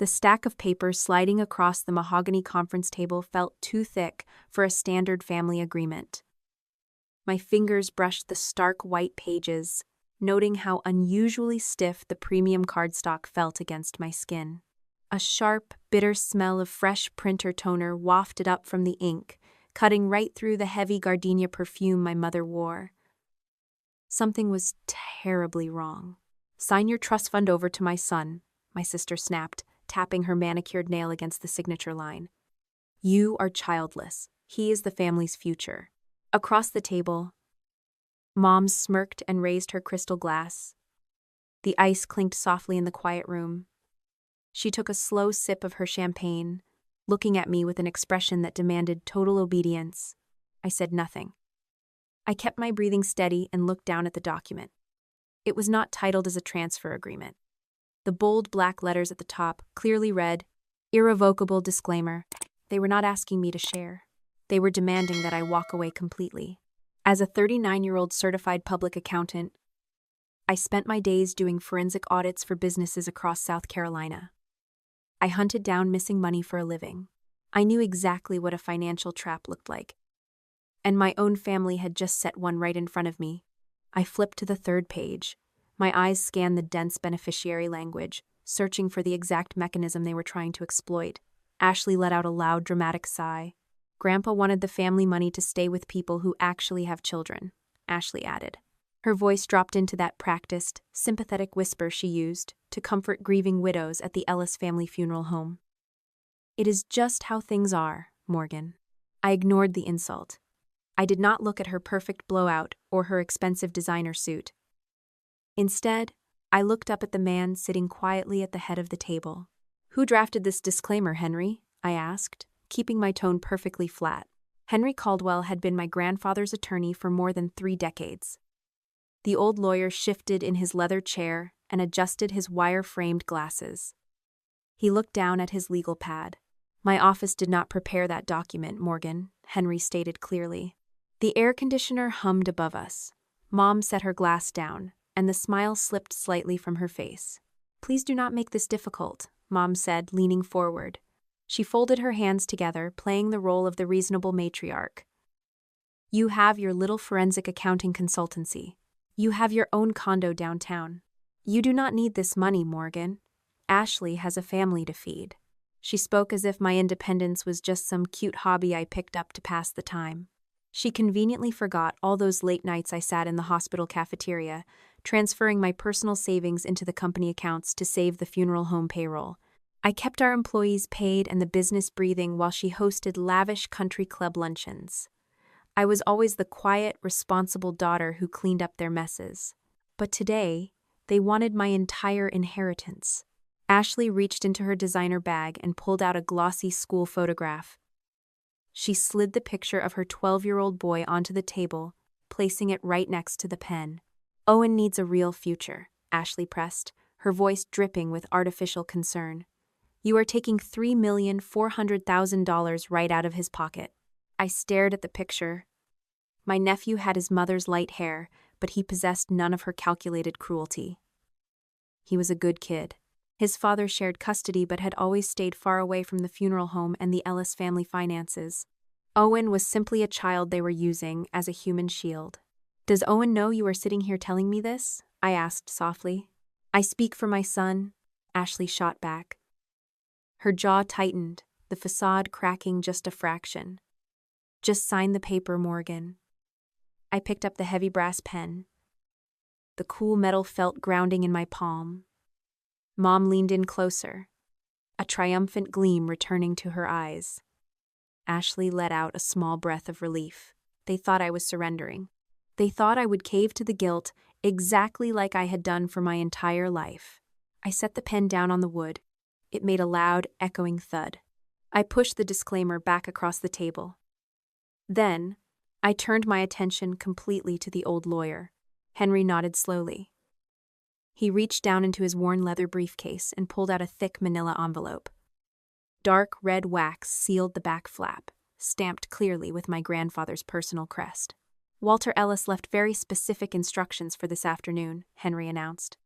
The stack of papers sliding across the mahogany conference table felt too thick for a standard family agreement. My fingers brushed the stark white pages, noting how unusually stiff the premium cardstock felt against my skin. A sharp, bitter smell of fresh printer toner wafted up from the ink, cutting right through the heavy gardenia perfume my mother wore. Something was terribly wrong. "Sign your trust fund over to my son," my sister snapped, tapping her manicured nail against the signature line. "You are childless. He is the family's future." Across the table, Mom smirked and raised her crystal glass. The ice clinked softly in the quiet room. She took a slow sip of her champagne, looking at me with an expression that demanded total obedience. I said nothing. I kept my breathing steady and looked down at the document. It was not titled as a transfer agreement. The bold black letters at the top clearly read, "Irrevocable disclaimer." They were not asking me to share. They were demanding that I walk away completely. As a 39-year-old certified public accountant, I spent my days doing forensic audits for businesses across South Carolina. I hunted down missing money for a living. I knew exactly what a financial trap looked like. And my own family had just set one right in front of me. I flipped to the third page. My eyes scanned the dense beneficiary language, searching for the exact mechanism they were trying to exploit. Ashley let out a loud, dramatic sigh. "Grandpa wanted the family money to stay with people who actually have children," Ashley added. Her voice dropped into that practiced, sympathetic whisper she used to comfort grieving widows at the Ellis family funeral home. "It is just how things are, Morgan." I ignored the insult. I did not look at her perfect blowout or her expensive designer suit. Instead, I looked up at the man sitting quietly at the head of the table. "Who drafted this disclaimer, Henry?" I asked, keeping my tone perfectly flat. Henry Caldwell had been my grandfather's attorney for more than 3 decades. The old lawyer shifted in his leather chair and adjusted his wire-framed glasses. He looked down at his legal pad. "My office did not prepare that document, Morgan," Henry stated clearly. The air conditioner hummed above us. Mom set her glass down, and the smile slipped slightly from her face. "Please do not make this difficult," Mom said, leaning forward. She folded her hands together, playing the role of the reasonable matriarch. "You have your little forensic accounting consultancy. You have your own condo downtown. You do not need this money, Morgan. Ashley has a family to feed." She spoke as if my independence was just some cute hobby I picked up to pass the time. She conveniently forgot all those late nights I sat in the hospital cafeteria, transferring my personal savings into the company accounts to save the funeral home payroll. I kept our employees paid and the business breathing while she hosted lavish country club luncheons. I was always the quiet, responsible daughter who cleaned up their messes. But today, they wanted my entire inheritance. Ashley reached into her designer bag and pulled out a glossy school photograph. She slid the picture of her 12-year-old boy onto the table, placing it right next to the pen. "Owen needs a real future," Ashley pressed, her voice dripping with artificial concern. "You are taking $3,400,000 right out of his pocket." I stared at the picture. My nephew had his mother's light hair, but he possessed none of her calculated cruelty. He was a good kid. His father shared custody but had always stayed far away from the funeral home and the Ellis family finances. Owen was simply a child they were using as a human shield. "Does Owen know you are sitting here telling me this?" I asked softly. "I speak for my son," Ashley shot back. Her jaw tightened, the facade cracking just a fraction. "Just sign the paper, Morgan." I picked up the heavy brass pen. The cool metal felt grounding in my palm. Mom leaned in closer, a triumphant gleam returning to her eyes. Ashley let out a small breath of relief. They thought I was surrendering. They thought I would cave to the guilt, exactly like I had done for my entire life. I set the pen down on the wood. It made a loud, echoing thud. I pushed the disclaimer back across the table. Then, I turned my attention completely to the old lawyer. Henry nodded slowly. He reached down into his worn leather briefcase and pulled out a thick manila envelope. Dark red wax sealed the back flap, stamped clearly with my grandfather's personal crest. "Walter Ellis left very specific instructions for this afternoon," Henry announced.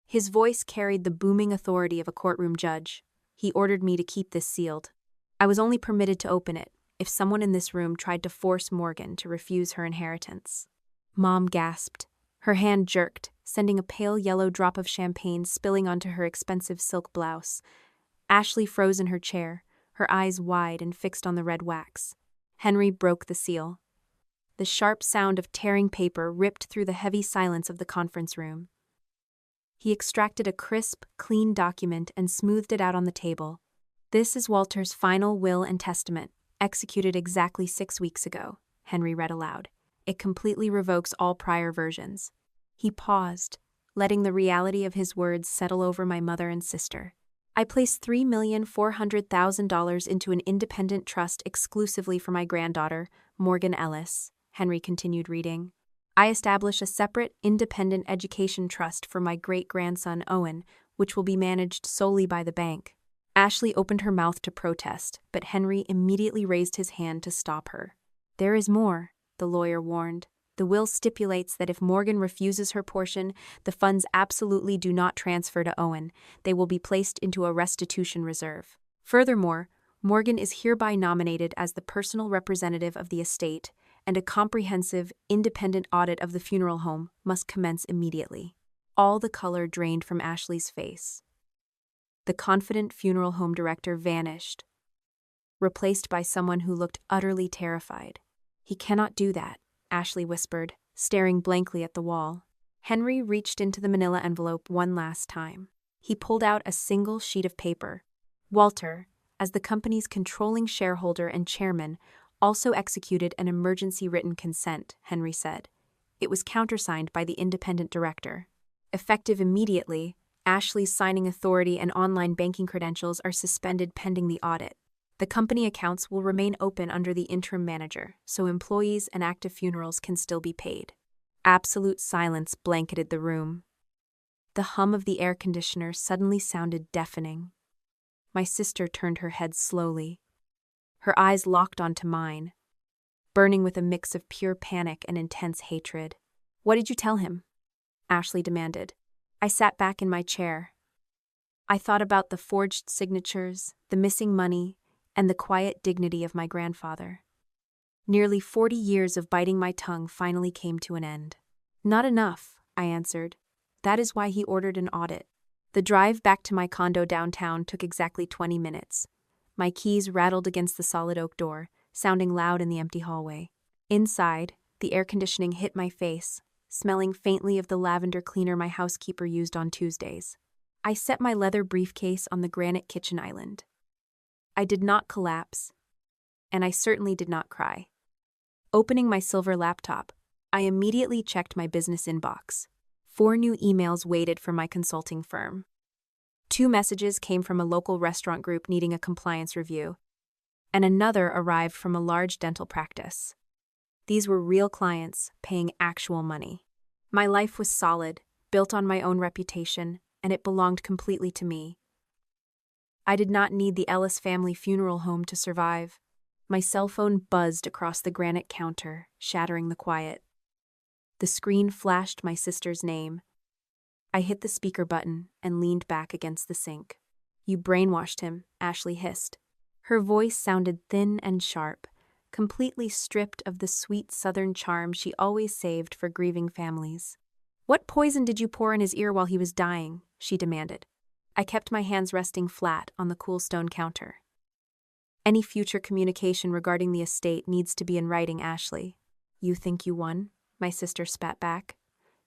His voice carried the booming authority of a courtroom judge. He ordered me to keep this sealed. I was only permitted to open it if someone in this room tried to force Morgan to refuse her inheritance. Mom gasped. Her hand jerked, sending a pale yellow drop of champagne spilling onto her expensive silk blouse. Ashley froze in her chair, her eyes wide and fixed on the red wax. Henry broke the seal. The sharp sound of tearing paper ripped through the heavy silence of the conference room. He extracted a crisp, clean document and smoothed it out on the table. "This is Walter's final will and testament, executed exactly 6 weeks ago," Henry read aloud. "It completely revokes all prior versions." He paused, letting the reality of his words settle over my mother and sister. "I placed $3,400,000 into an independent trust exclusively for my granddaughter, Morgan Ellis," Henry continued reading. "I establish a separate, independent education trust for my great-grandson Owen, which will be managed solely by the bank." Ashley opened her mouth to protest, but Henry immediately raised his hand to stop her. "There is more," the lawyer warned. "The will stipulates that if Morgan refuses her portion, the funds absolutely do not transfer to Owen. They will be placed into a restitution reserve. Furthermore, Morgan is hereby nominated as the personal representative of the estate, and a comprehensive, independent audit of the funeral home must commence immediately." All the color drained from Ashley's face. The confident funeral home director vanished, replaced by someone who looked utterly terrified. "He cannot do that," Ashley whispered, staring blankly at the wall. Henry reached into the manila envelope one last time. He pulled out a single sheet of paper. "Walter, as the company's controlling shareholder and chairman, also executed an emergency written consent," Henry said. It was countersigned by the independent director. "Effective immediately, Ashley's signing authority and online banking credentials are suspended pending the audit. The company accounts will remain open under the interim manager, so employees and active funerals can still be paid." Absolute silence blanketed the room. The hum of the air conditioner suddenly sounded deafening. My sister turned her head slowly. Her eyes locked onto mine, burning with a mix of pure panic and intense hatred. "What did you tell him?" Ashley demanded. I sat back in my chair. I thought about the forged signatures, the missing money, and the quiet dignity of my grandfather. Nearly 40 years of biting my tongue finally came to an end. "Not enough," I answered. "That is why he ordered an audit." The drive back to my condo downtown took exactly 20 minutes. My keys rattled against the solid oak door, sounding loud in the empty hallway. Inside, the air conditioning hit my face, smelling faintly of the lavender cleaner my housekeeper used on Tuesdays. I set my leather briefcase on the granite kitchen island. I did not collapse, and I certainly did not cry. Opening my silver laptop, I immediately checked my business inbox. 4 new emails waited from my consulting firm. 2 messages came from a local restaurant group needing a compliance review, and another arrived from a large dental practice. These were real clients paying actual money. My life was solid, built on my own reputation, and it belonged completely to me. I did not need the Ellis family funeral home to survive. My cell phone buzzed across the granite counter, shattering the quiet. The screen flashed my sister's name. I hit the speaker button and leaned back against the sink. "You brainwashed him," Ashley hissed. Her voice sounded thin and sharp, completely stripped of the sweet southern charm she always saved for grieving families. "What poison did you pour in his ear while he was dying?" she demanded. I kept my hands resting flat on the cool stone counter. "Any future communication regarding the estate needs to be in writing, Ashley." "You think you won?" my sister spat back.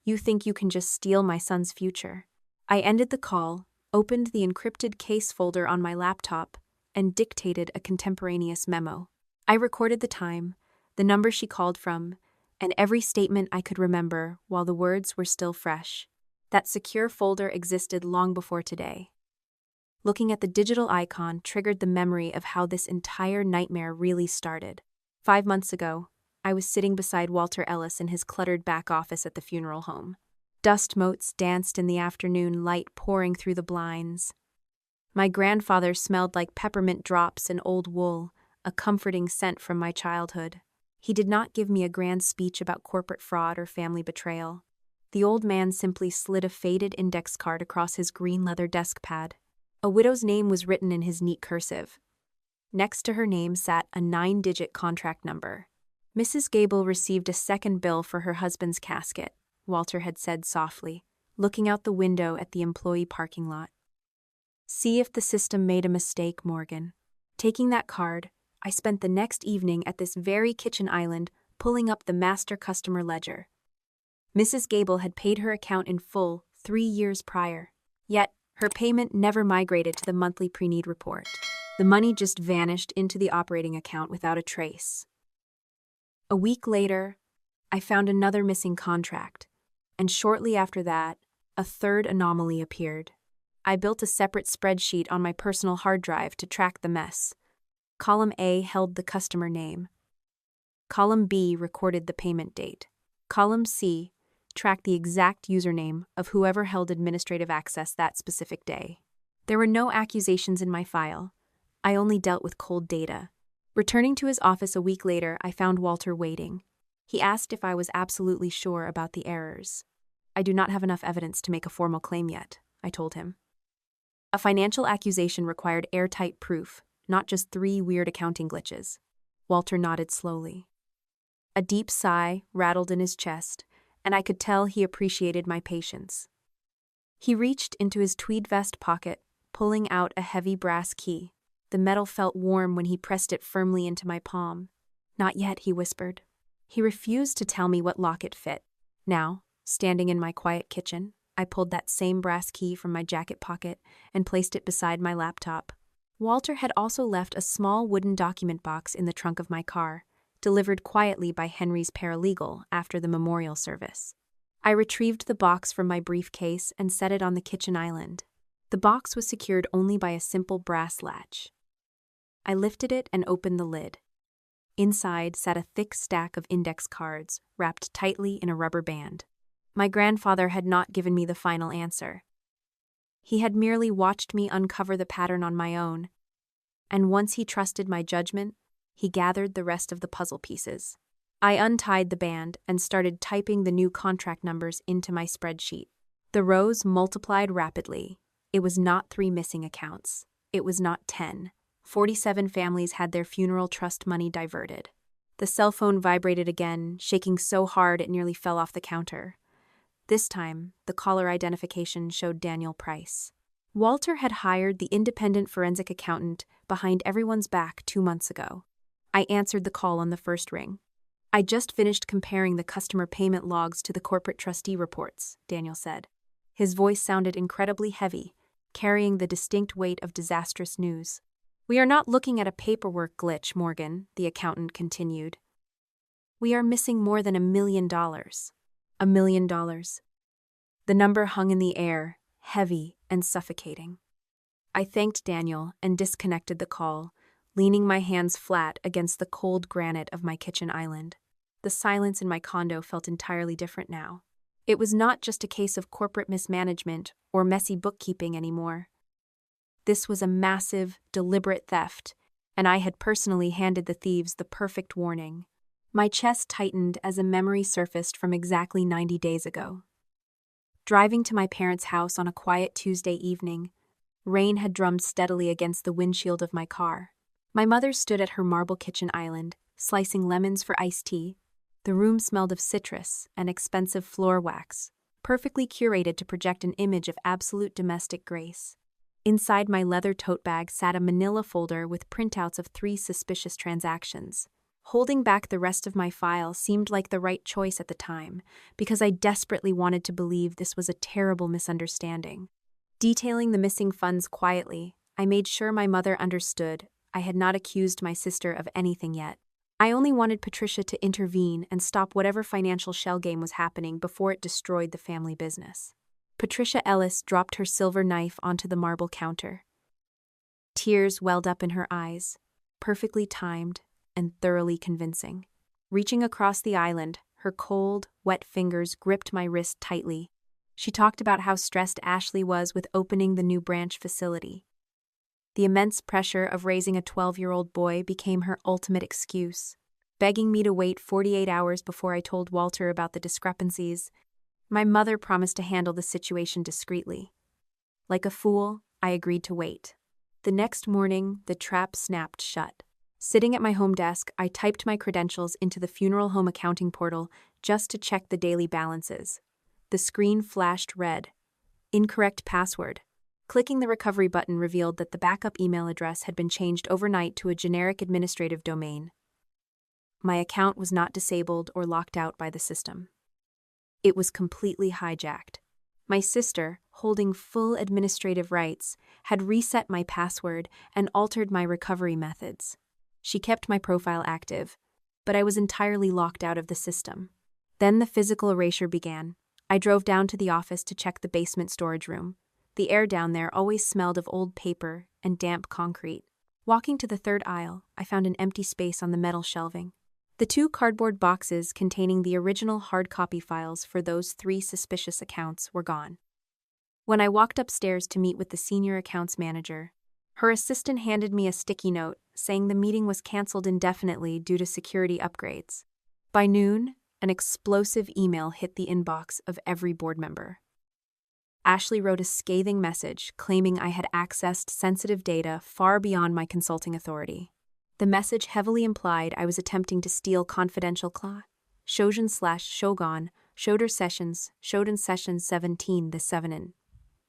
"You think you can just steal my son's future?" I ended the call, opened the encrypted case folder on my laptop, and dictated a contemporaneous memo. I recorded the time, the number she called from, and every statement I could remember while the words were still fresh. That secure folder existed long before today. Looking at the digital icon triggered the memory of how this entire nightmare really started. 5 months ago, I was sitting beside Walter Ellis in his cluttered back office at the funeral home. Dust motes danced in the afternoon light pouring through the blinds. My grandfather smelled like peppermint drops and old wool, a comforting scent from my childhood. He did not give me a grand speech about corporate fraud or family betrayal. The old man simply slid a faded index card across his green leather desk pad. A widow's name was written in his neat cursive. Next to her name sat a 9-digit contract number. Mrs. Gable received a second bill for her husband's casket, Walter had said softly, looking out the window at the employee parking lot. See if the system made a mistake, Morgan. Taking that card, I spent the next evening at this very kitchen island pulling up the master customer ledger. Mrs. Gable had paid her account in full 3 years prior, yet her payment never migrated to the monthly pre-need report. The money just vanished into the operating account without a trace. A week later, I found another missing contract, and shortly after that, a third anomaly appeared. I built a separate spreadsheet on my personal hard drive to track the mess. Column A held the customer name. Column B recorded the payment date. Column C tracked the exact username of whoever held administrative access that specific day. There were no accusations in my file. I only dealt with cold data. Returning to his office a week later, I found Walter waiting. He asked if I was absolutely sure about the errors. I do not have enough evidence to make a formal claim yet, I told him. A financial accusation required airtight proof, not just 3 weird accounting glitches. Walter nodded slowly. A deep sigh rattled in his chest, and I could tell he appreciated my patience. He reached into his tweed vest pocket, pulling out a heavy brass key. The metal felt warm when he pressed it firmly into my palm. Not yet, he whispered. He refused to tell me what lock it fit. Now, standing in my quiet kitchen, I pulled that same brass key from my jacket pocket and placed it beside my laptop. Walter had also left a small wooden document box in the trunk of my car, delivered quietly by Henry's paralegal after the memorial service. I retrieved the box from my briefcase and set it on the kitchen island. The box was secured only by a simple brass latch. I lifted it and opened the lid. Inside sat a thick stack of index cards, wrapped tightly in a rubber band. My grandfather had not given me the final answer. He had merely watched me uncover the pattern on my own, and once he trusted my judgment, he gathered the rest of the puzzle pieces. I untied the band and started typing the new contract numbers into my spreadsheet. The rows multiplied rapidly. It was not 3 missing accounts. It was not 10. 47 families had their funeral trust money diverted. The cell phone vibrated again, shaking so hard it nearly fell off the counter. This time, the caller identification showed Daniel Price. Walter had hired the independent forensic accountant behind everyone's back 2 months ago. I answered the call on the first ring. I just finished comparing the customer payment logs to the corporate trustee reports, Daniel said. His voice sounded incredibly heavy, carrying the distinct weight of disastrous news. We are not looking at a paperwork glitch, Morgan, the accountant continued. We are missing more than $1 million. $1 million. The number hung in the air, heavy and suffocating. I thanked Daniel and disconnected the call, leaning my hands flat against the cold granite of my kitchen island. The silence in my condo felt entirely different now. It was not just a case of corporate mismanagement or messy bookkeeping anymore. This was a massive, deliberate theft, and I had personally handed the thieves the perfect warning. My chest tightened as a memory surfaced from exactly 90 days ago. Driving to my parents' house on a quiet Tuesday evening, rain had drummed steadily against the windshield of my car. My mother stood at her marble kitchen island, slicing lemons for iced tea. The room smelled of citrus and expensive floor wax, perfectly curated to project an image of absolute domestic grace. Inside my leather tote bag sat a manila folder with printouts of 3 suspicious transactions. Holding back the rest of my file seemed like the right choice at the time, because I desperately wanted to believe this was a terrible misunderstanding. Detailing the missing funds quietly, I made sure my mother understood I had not accused my sister of anything yet. I only wanted Patricia to intervene and stop whatever financial shell game was happening before it destroyed the family business. Patricia Ellis dropped her silver knife onto the marble counter. Tears welled up in her eyes, perfectly timed and thoroughly convincing. Reaching across the island, her cold, wet fingers gripped my wrist tightly. She talked about how stressed Ashley was with opening the new branch facility. The immense pressure of raising a 12-year-old boy became her ultimate excuse. Begging me to wait 48 hours before I told Walter about the discrepancies, my mother promised to handle the situation discreetly. Like a fool, I agreed to wait. The next morning, the trap snapped shut. Sitting at my home desk, I typed my credentials into the funeral home accounting portal just to check the daily balances. The screen flashed red. Incorrect password. Clicking the recovery button revealed that the backup email address had been changed overnight to a generic administrative domain. My account was not disabled or locked out by the system. It was completely hijacked. My sister, holding full administrative rights, had reset my password and altered my recovery methods. She kept my profile active, but I was entirely locked out of the system. Then the physical erasure began. I drove down to the office to check the basement storage room. The air down there always smelled of old paper and damp concrete. Walking to the third aisle, I found an empty space on the metal shelving. The 2 cardboard boxes containing the original hard copy files for those 3 suspicious accounts were gone. When I walked upstairs to meet with the senior accounts manager, her assistant handed me a sticky note saying the meeting was canceled indefinitely due to security upgrades. By noon, an explosive email hit the inbox of every board member. Ashley wrote a scathing message claiming I had accessed sensitive data far beyond my consulting authority. The message heavily implied I was attempting to steal confidential Shogun/Shogun, Shoder Sessions, Shodan Sessions 17 the 7.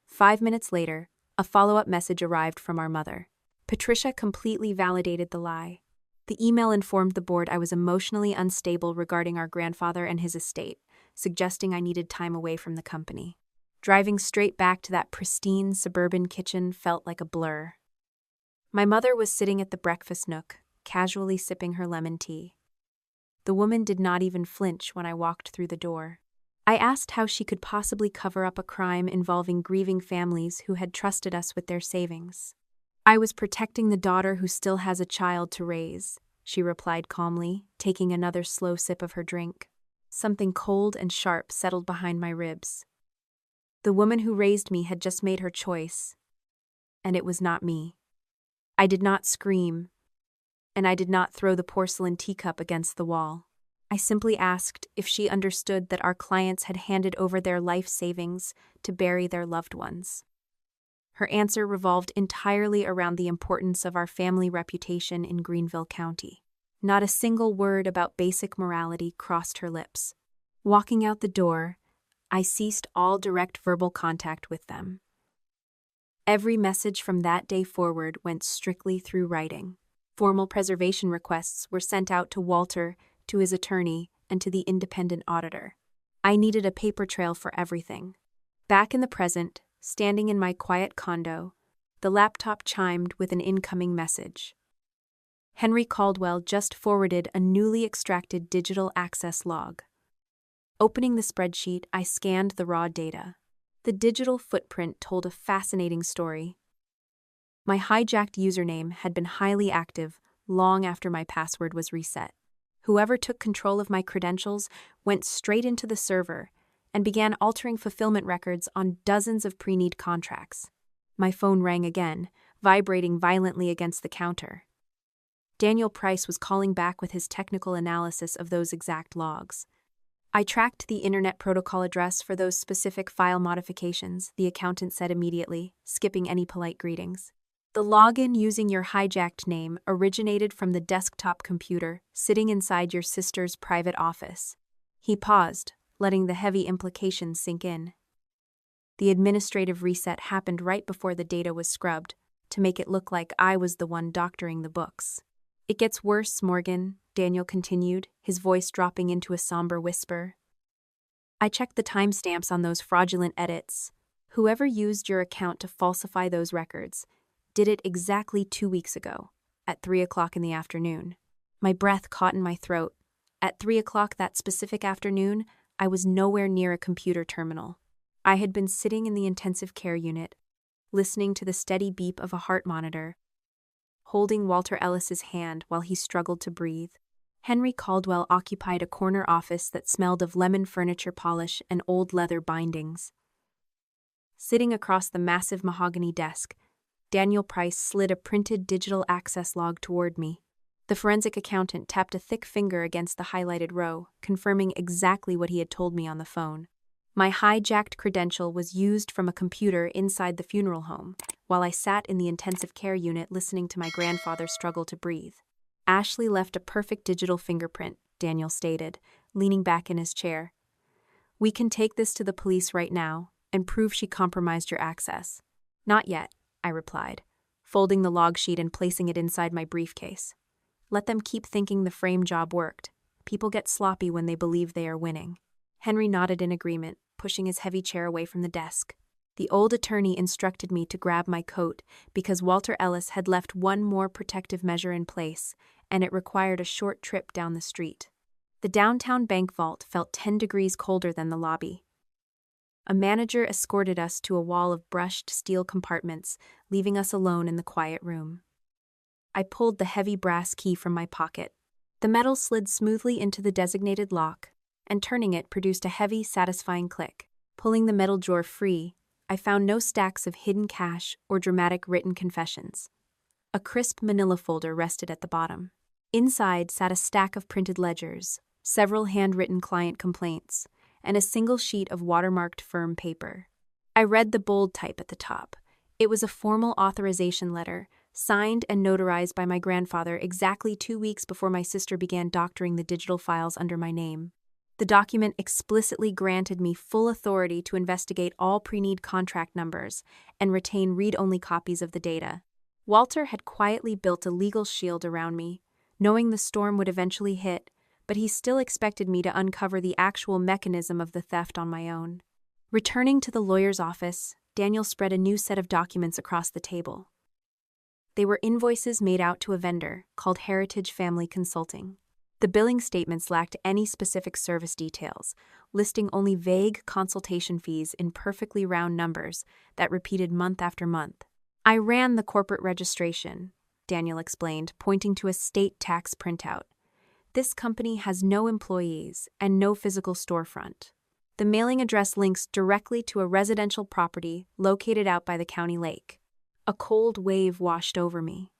5 minutes later, a follow-up message arrived from our mother. Patricia completely validated the lie. The email informed the board I was emotionally unstable regarding our grandfather and his estate, suggesting I needed time away from the company. Driving straight back to that pristine suburban kitchen felt like a blur. My mother was sitting at the breakfast nook, casually sipping her lemon tea. The woman did not even flinch when I walked through the door. I asked how she could possibly cover up a crime involving grieving families who had trusted us with their savings. "I was protecting the daughter who still has a child to raise," she replied calmly, taking another slow sip of her drink. Something cold and sharp settled behind my ribs. The woman who raised me had just made her choice, and it was not me. I did not scream, and I did not throw the porcelain teacup against the wall. I simply asked if she understood that our clients had handed over their life savings to bury their loved ones. Her answer revolved entirely around the importance of our family reputation in Greenville County. Not a single word about basic morality crossed her lips. Walking out the door, I ceased all direct verbal contact with them. Every message from that day forward went strictly through writing. Formal preservation requests were sent out to Walter, to his attorney, and to the independent auditor. I needed a paper trail for everything. Back in the present, standing in my quiet condo, the laptop chimed with an incoming message. Henry Caldwell just forwarded a newly extracted digital access log. Opening the spreadsheet, I scanned the raw data. The digital footprint told a fascinating story. My hijacked username had been highly active long after my password was reset. Whoever took control of my credentials went straight into the server and began altering fulfillment records on dozens of pre-need contracts. My phone rang again, vibrating violently against the counter. Daniel Price was calling back with his technical analysis of those exact logs. "I tracked the Internet Protocol address for those specific file modifications," the accountant said immediately, skipping any polite greetings. "The login using your hijacked name originated from the desktop computer sitting inside your sister's private office." He paused, letting the heavy implications sink in. The administrative reset happened right before the data was scrubbed, to make it look like I was the one doctoring the books. "It gets worse, Morgan," Daniel continued, his voice dropping into a somber whisper. "I checked the timestamps on those fraudulent edits. Whoever used your account to falsify those records did it exactly 2 weeks ago, at 3 o'clock in the afternoon." My breath caught in my throat. At 3 o'clock that specific afternoon, I was nowhere near a computer terminal. I had been sitting in the intensive care unit, listening to the steady beep of a heart monitor, holding Walter Ellis's hand while he struggled to breathe. Henry Caldwell occupied a corner office that smelled of lemon furniture polish and old leather bindings. Sitting across the massive mahogany desk, Daniel Price slid a printed digital access log toward me. The forensic accountant tapped a thick finger against the highlighted row, confirming exactly what he had told me on the phone. My hijacked credential was used from a computer inside the funeral home, while I sat in the intensive care unit listening to my grandfather struggle to breathe. Ashley left a perfect digital fingerprint, Daniel stated, leaning back in his chair. We can take this to the police right now and prove she compromised your access. Not yet, I replied, folding the log sheet and placing it inside my briefcase. Let them keep thinking the frame job worked. People get sloppy when they believe they are winning. Henry nodded in agreement, pushing his heavy chair away from the desk. The old attorney instructed me to grab my coat because Walter Ellis had left one more protective measure in place, and it required a short trip down the street. The downtown bank vault felt 10 degrees colder than the lobby. A manager escorted us to a wall of brushed steel compartments, leaving us alone in the quiet room. I pulled the heavy brass key from my pocket. The metal slid smoothly into the designated lock, and turning it produced a heavy, satisfying click. Pulling the metal drawer free, I found no stacks of hidden cash or dramatic written confessions. A crisp manila folder rested at the bottom. Inside sat a stack of printed ledgers, several handwritten client complaints, and a single sheet of watermarked firm paper. I read the bold type at the top. It was a formal authorization letter, signed and notarized by my grandfather exactly 2 weeks before my sister began doctoring the digital files under my name. The document explicitly granted me full authority to investigate all pre-need contract numbers and retain read-only copies of the data. Walter had quietly built a legal shield around me, knowing the storm would eventually hit, but he still expected me to uncover the actual mechanism of the theft on my own. Returning to the lawyer's office, Daniel spread a new set of documents across the table. They were invoices made out to a vendor called Heritage Family Consulting. The billing statements lacked any specific service details, listing only vague consultation fees in perfectly round numbers that repeated month after month. I ran the corporate registration, Daniel explained, pointing to a state tax printout. This company has no employees and no physical storefront. The mailing address links directly to a residential property located out by the county lake. A cold wave washed over me.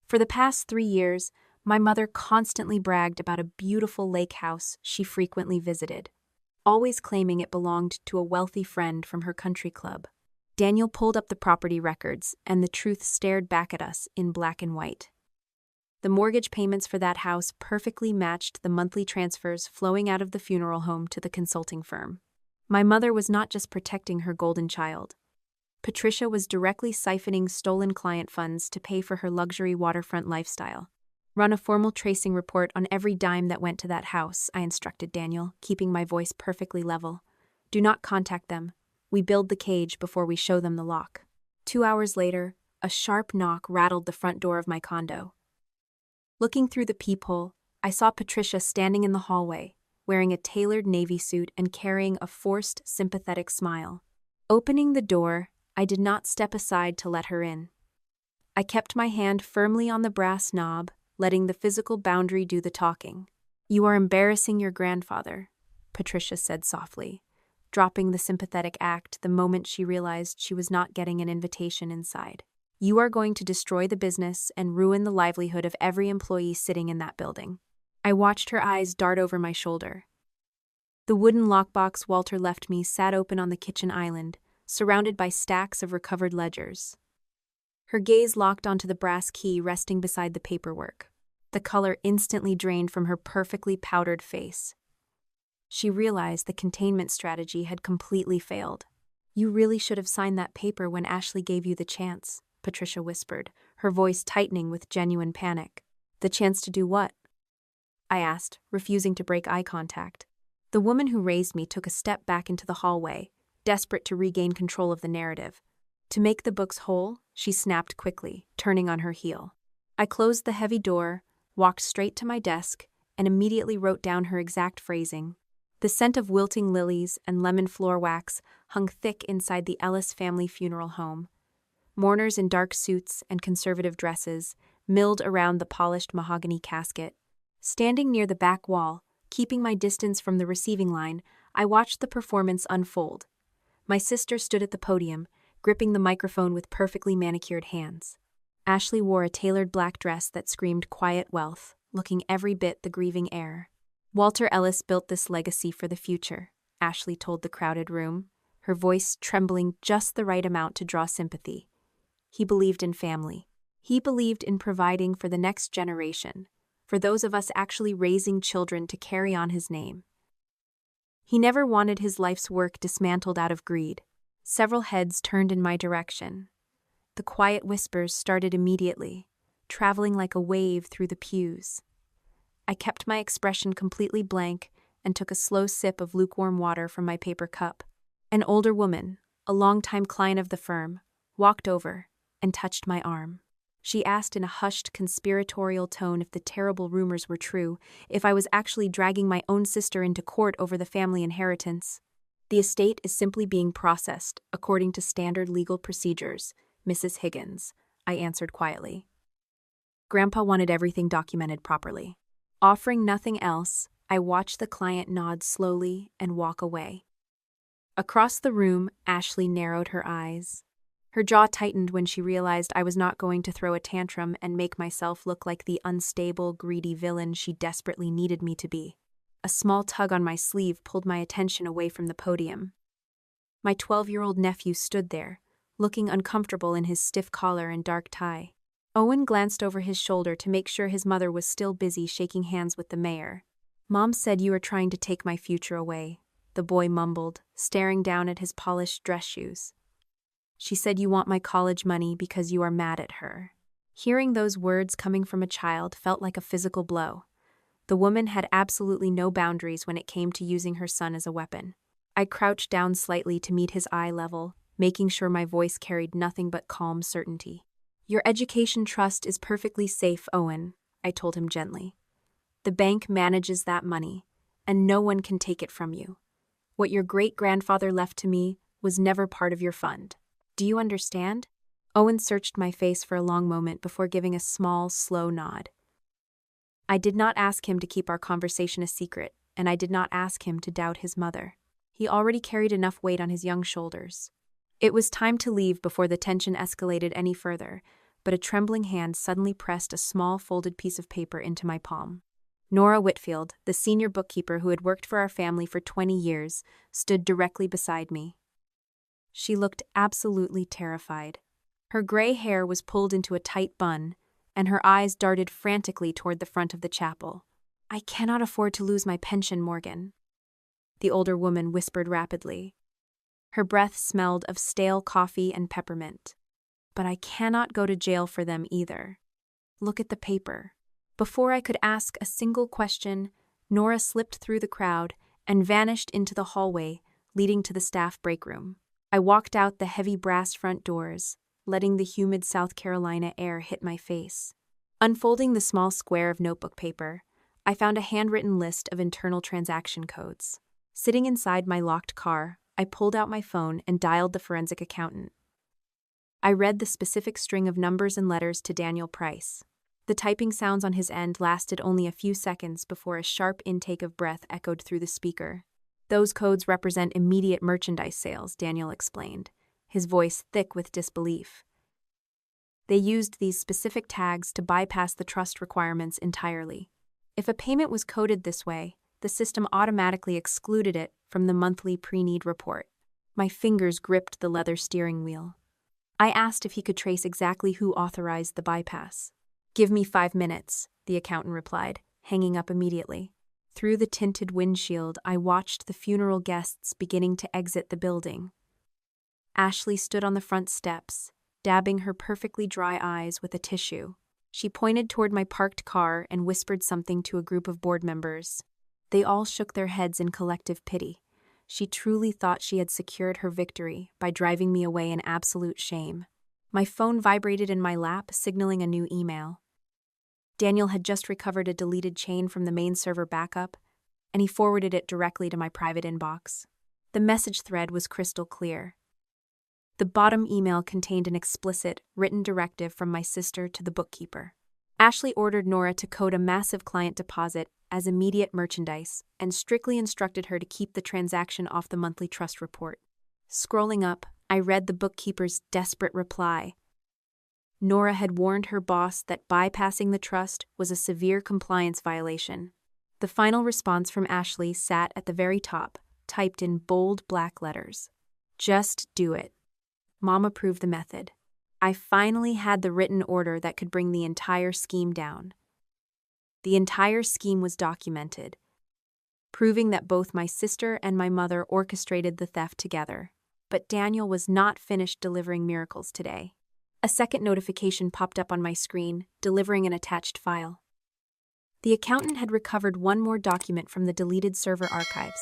For the past 3 years, my mother constantly bragged about a beautiful lake house she frequently visited, always claiming it belonged to a wealthy friend from her country club. Daniel pulled up the property records, and the truth stared back at us in black and white. The mortgage payments for that house perfectly matched the monthly transfers flowing out of the funeral home to the consulting firm. My mother was not just protecting her golden child. Patricia was directly siphoning stolen client funds to pay for her luxury waterfront lifestyle. Run a formal tracing report on every dime that went to that house, I instructed Daniel, keeping my voice perfectly level. Do not contact them. We build the cage before we show them the lock. 2 hours later, a sharp knock rattled the front door of my condo. Looking through the peephole, I saw Patricia standing in the hallway, wearing a tailored navy suit and carrying a forced, sympathetic smile. Opening the door, I did not step aside to let her in. I kept my hand firmly on the brass knob, letting the physical boundary do the talking. You are embarrassing your grandfather, Patricia said softly, dropping the sympathetic act the moment she realized she was not getting an invitation inside. You are going to destroy the business and ruin the livelihood of every employee sitting in that building. I watched her eyes dart over my shoulder. The wooden lockbox Walter left me sat open on the kitchen island, surrounded by stacks of recovered ledgers. Her gaze locked onto the brass key resting beside the paperwork. The color instantly drained from her perfectly powdered face. She realized the containment strategy had completely failed. You really should have signed that paper when Ashley gave you the chance, Patricia whispered, her voice tightening with genuine panic. The chance to do what? I asked, refusing to break eye contact. The woman who raised me took a step back into the hallway, desperate to regain control of the narrative. To make the books whole, she snapped quickly, turning on her heel. I closed the heavy door, walked straight to my desk, and immediately wrote down her exact phrasing. The scent of wilting lilies and lemon floor wax hung thick inside the Ellis family funeral home. Mourners in dark suits and conservative dresses milled around the polished mahogany casket. Standing near the back wall, keeping my distance from the receiving line, I watched the performance unfold. My sister stood at the podium, gripping the microphone with perfectly manicured hands. Ashley wore a tailored black dress that screamed quiet wealth, looking every bit the grieving heir. Walter Ellis built this legacy for the future, Ashley told the crowded room, her voice trembling just the right amount to draw sympathy. He believed in family. He believed in providing for the next generation, for those of us actually raising children to carry on his name. He never wanted his life's work dismantled out of greed. Several heads turned in my direction. The quiet whispers started immediately, traveling like a wave through the pews. I kept my expression completely blank and took a slow sip of lukewarm water from my paper cup. An older woman, a longtime client of the firm, walked over and touched my arm. She asked in a hushed, conspiratorial tone if the terrible rumors were true, if I was actually dragging my own sister into court over the family inheritance. The estate is simply being processed according to standard legal procedures, Mrs. Higgins, I answered quietly. Grandpa wanted everything documented properly. Offering nothing else, I watched the client nod slowly and walk away. Across the room, Ashley narrowed her eyes. Her jaw tightened when she realized I was not going to throw a tantrum and make myself look like the unstable, greedy villain she desperately needed me to be. A small tug on my sleeve pulled my attention away from the podium. My 12-year-old nephew stood there, looking uncomfortable in his stiff collar and dark tie. Owen glanced over his shoulder to make sure his mother was still busy shaking hands with the mayor. "Mom said you are trying to take my future away," the boy mumbled, staring down at his polished dress shoes. "She said you want my college money because you are mad at her." Hearing those words coming from a child felt like a physical blow. The woman had absolutely no boundaries when it came to using her son as a weapon. I crouched down slightly to meet his eye level, making sure my voice carried nothing but calm certainty. "Your education trust is perfectly safe, Owen," I told him gently. "The bank manages that money, and no one can take it from you. What your great-grandfather left to me was never part of your fund. Do you understand?" Owen searched my face for a long moment before giving a small, slow nod. I did not ask him to keep our conversation a secret, and I did not ask him to doubt his mother. He already carried enough weight on his young shoulders. It was time to leave before the tension escalated any further, but a trembling hand suddenly pressed a small folded piece of paper into my palm. Nora Whitfield, the senior bookkeeper who had worked for our family for 20 years, stood directly beside me. She looked absolutely terrified. Her gray hair was pulled into a tight bun, and her eyes darted frantically toward the front of the chapel. "I cannot afford to lose my pension, Morgan," the older woman whispered rapidly. Her breath smelled of stale coffee and peppermint. "But I cannot go to jail for them either. Look at the paper." Before I could ask a single question, Nora slipped through the crowd and vanished into the hallway leading to the staff break room. I walked out the heavy brass front doors, letting the humid South Carolina air hit my face. Unfolding the small square of notebook paper, I found a handwritten list of internal transaction codes. Sitting inside my locked car, I pulled out my phone and dialed the forensic accountant. I read the specific string of numbers and letters to Daniel Price. The typing sounds on his end lasted only a few seconds before a sharp intake of breath echoed through the speaker. "Those codes represent immediate merchandise sales," Daniel explained, his voice thick with disbelief. "They used these specific tags to bypass the trust requirements entirely. If a payment was coded this way, the system automatically excluded it from the monthly pre-need report." My fingers gripped the leather steering wheel. I asked if he could trace exactly who authorized the bypass. "Give me 5 minutes," the accountant replied, hanging up immediately. Through the tinted windshield, I watched the funeral guests beginning to exit the building. Ashley stood on the front steps, dabbing her perfectly dry eyes with a tissue. She pointed toward my parked car and whispered something to a group of board members. They all shook their heads in collective pity. She truly thought she had secured her victory by driving me away in absolute shame. My phone vibrated in my lap, signaling a new email. Daniel had just recovered a deleted chain from the main server backup, and he forwarded it directly to my private inbox. The message thread was crystal clear. The bottom email contained an explicit, written directive from my sister to the bookkeeper. Ashley ordered Nora to code a massive client deposit as immediate merchandise and strictly instructed her to keep the transaction off the monthly trust report. Scrolling up, I read the bookkeeper's desperate reply. Nora had warned her boss that bypassing the trust was a severe compliance violation. The final response from Ashley sat at the very top, typed in bold black letters. "Just do it." Mom approved the method. I finally had the written order that could bring the entire scheme down. The entire scheme was documented, proving that both my sister and my mother orchestrated the theft together. But Daniel was not finished delivering miracles today. A second notification popped up on my screen, delivering an attached file. The accountant had recovered one more document from the deleted server archives.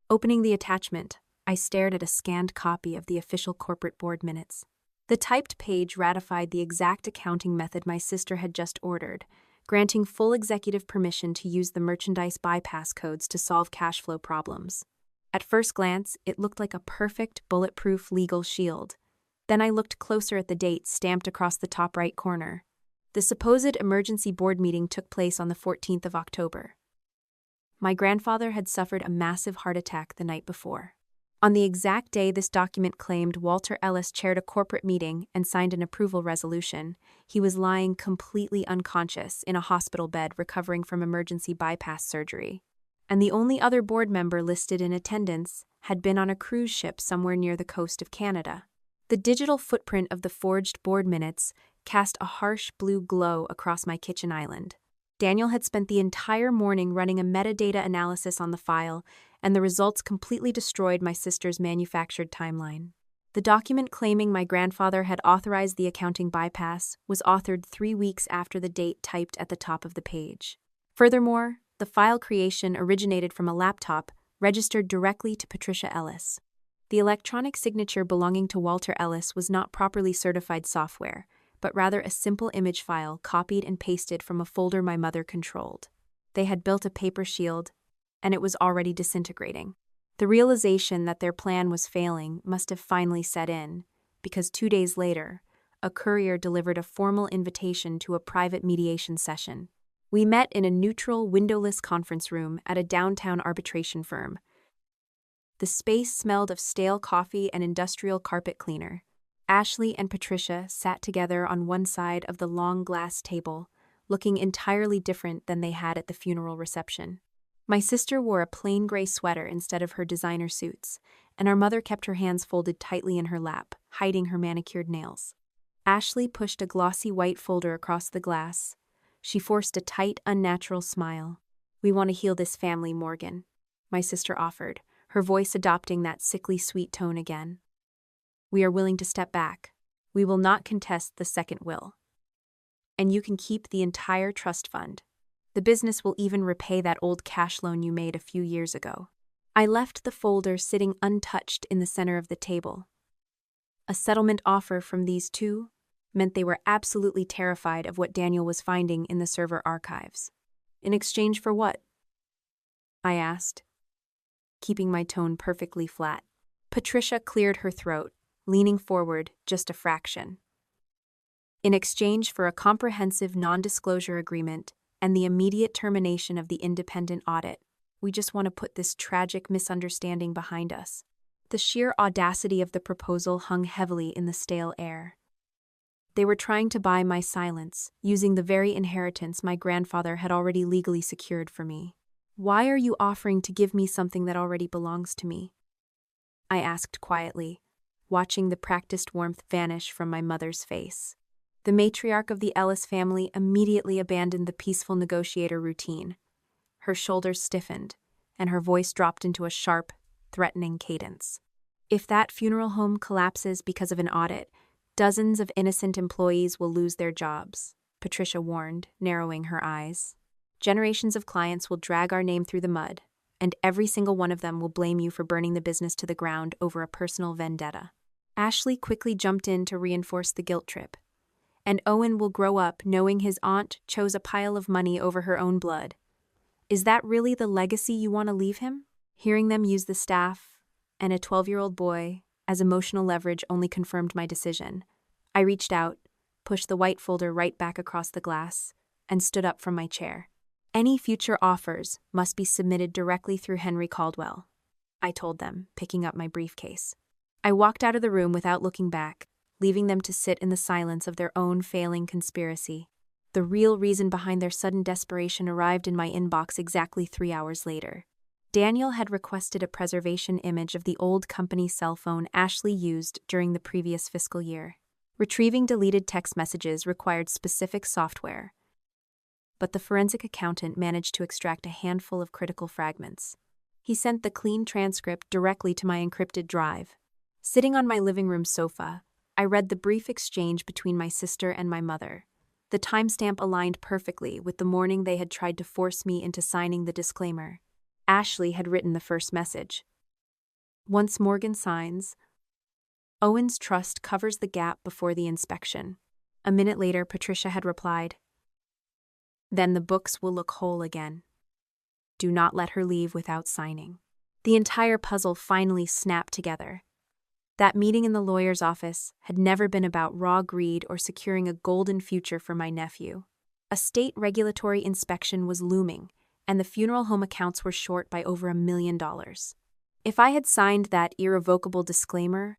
Opening the attachment, I stared at a scanned copy of the official corporate board minutes. The typed page ratified the exact accounting method my sister had just ordered, granting full executive permission to use the merchandise bypass codes to solve cash flow problems. At first glance, it looked like a perfect, bulletproof legal shield. Then I looked closer at the date stamped across the top right corner. The supposed emergency board meeting took place on the 14th of October. My grandfather had suffered a massive heart attack the night before. On the exact day this document claimed Walter Ellis chaired a corporate meeting and signed an approval resolution, he was lying completely unconscious in a hospital bed recovering from emergency bypass surgery. And the only other board member listed in attendance had been on a cruise ship somewhere near the coast of Canada. The digital footprint of the forged board minutes cast a harsh blue glow across my kitchen island. Daniel had spent the entire morning running a metadata analysis on the file, and the results completely destroyed my sister's manufactured timeline. The document claiming my grandfather had authorized the accounting bypass was authored 3 weeks after the date typed at the top of the page. Furthermore, the file creation originated from a laptop registered directly to Patricia Ellis. The electronic signature belonging to Walter Ellis was not properly certified software, but rather a simple image file copied and pasted from a folder my mother controlled. They had built a paper shield, and it was already disintegrating. The realization that their plan was failing must have finally set in, because 2 days later, a courier delivered a formal invitation to a private mediation session. We met in a neutral, windowless conference room at a downtown arbitration firm. The space smelled of stale coffee and industrial carpet cleaner. Ashley and Patricia sat together on one side of the long glass table, looking entirely different than they had at the funeral reception. My sister wore a plain gray sweater instead of her designer suits, and our mother kept her hands folded tightly in her lap, hiding her manicured nails. Ashley pushed a glossy white folder across the glass. She forced a tight, unnatural smile. "We want to heal this family, Morgan," my sister offered, her voice adopting that sickly sweet tone again. "We are willing to step back. We will not contest the second will. And you can keep the entire trust fund. The business will even repay that old cash loan you made a few years ago." I left the folder sitting untouched in the center of the table. A settlement offer from these two meant they were absolutely terrified of what Daniel was finding in the server archives. "In exchange for what?" I asked, keeping my tone perfectly flat. Patricia cleared her throat, leaning forward just a fraction. "In exchange for a comprehensive non-disclosure agreement and the immediate termination of the independent audit, we just want to put this tragic misunderstanding behind us." The sheer audacity of the proposal hung heavily in the stale air. They were trying to buy my silence, using the very inheritance my grandfather had already legally secured for me. "Why are you offering to give me something that already belongs to me?" I asked quietly, watching the practiced warmth vanish from my mother's face. The matriarch of the Ellis family immediately abandoned the peaceful negotiator routine. Her shoulders stiffened, and her voice dropped into a sharp, threatening cadence. "If that funeral home collapses because of an audit, dozens of innocent employees will lose their jobs," Patricia warned, narrowing her eyes. "Generations of clients will drag our name through the mud, and every single one of them will blame you for burning the business to the ground over a personal vendetta." Ashley quickly jumped in to reinforce the guilt trip. "And Owen will grow up knowing his aunt chose a pile of money over her own blood. Is that really the legacy you want to leave him?" Hearing them use the staff and a 12-year-old boy as emotional leverage only confirmed my decision. I reached out, pushed the white folder right back across the glass, and stood up from my chair. "Any future offers must be submitted directly through Henry Caldwell," I told them, picking up my briefcase. I walked out of the room without looking back, leaving them to sit in the silence of their own failing conspiracy. The real reason behind their sudden desperation arrived in my inbox exactly 3 hours later. Daniel had requested a preservation image of the old company cell phone Ashley used during the previous fiscal year. Retrieving deleted text messages required specific software, but the forensic accountant managed to extract a handful of critical fragments. He sent the clean transcript directly to my encrypted drive. Sitting on my living room sofa, I read the brief exchange between my sister and my mother. The timestamp aligned perfectly with the morning they had tried to force me into signing the disclaimer. Ashley had written the first message. Once Morgan signs, Owen's trust covers the gap before the inspection. A minute later, Patricia had replied, "Then the books will look whole again. Do not let her leave without signing." The entire puzzle finally snapped together. That meeting in the lawyer's office had never been about raw greed or securing a golden future for my nephew. A state regulatory inspection was looming, and the funeral home accounts were short by over $1 million. If I had signed that irrevocable disclaimer,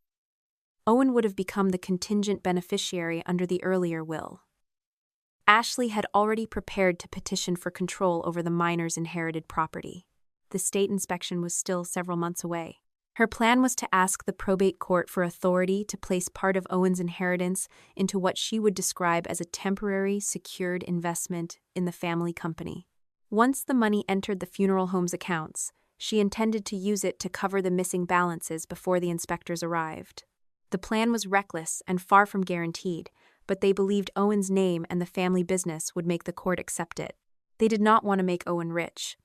Owen would have become the contingent beneficiary under the earlier will. Ashley had already prepared to petition for control over the minor's inherited property. The state inspection was still several months away. Her plan was to ask the probate court for authority to place part of Owen's inheritance into what she would describe as a temporary, secured investment in the family company. Once the money entered the funeral home's accounts, she intended to use it to cover the missing balances before the inspectors arrived. The plan was reckless and far from guaranteed, but they believed Owen's name and the family business would make the court accept it. They did not want to make Owen rich.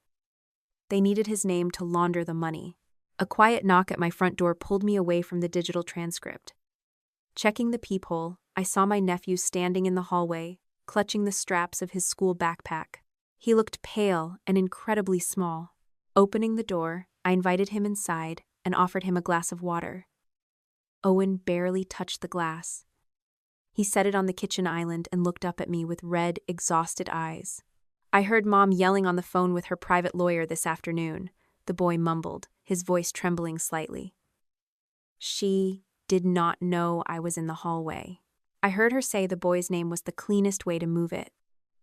They needed his name to launder the money. A quiet knock at my front door pulled me away from the digital transcript. Checking the peephole, I saw my nephew standing in the hallway, clutching the straps of his school backpack. He looked pale and incredibly small. Opening the door, I invited him inside and offered him a glass of water. Owen barely touched the glass. He set it on the kitchen island and looked up at me with red, exhausted eyes. "I heard Mom yelling on the phone with her private lawyer this afternoon," the boy mumbled, his voice trembling slightly. "She did not know I was in the hallway. I heard her say the boy's name was the cleanest way to move it."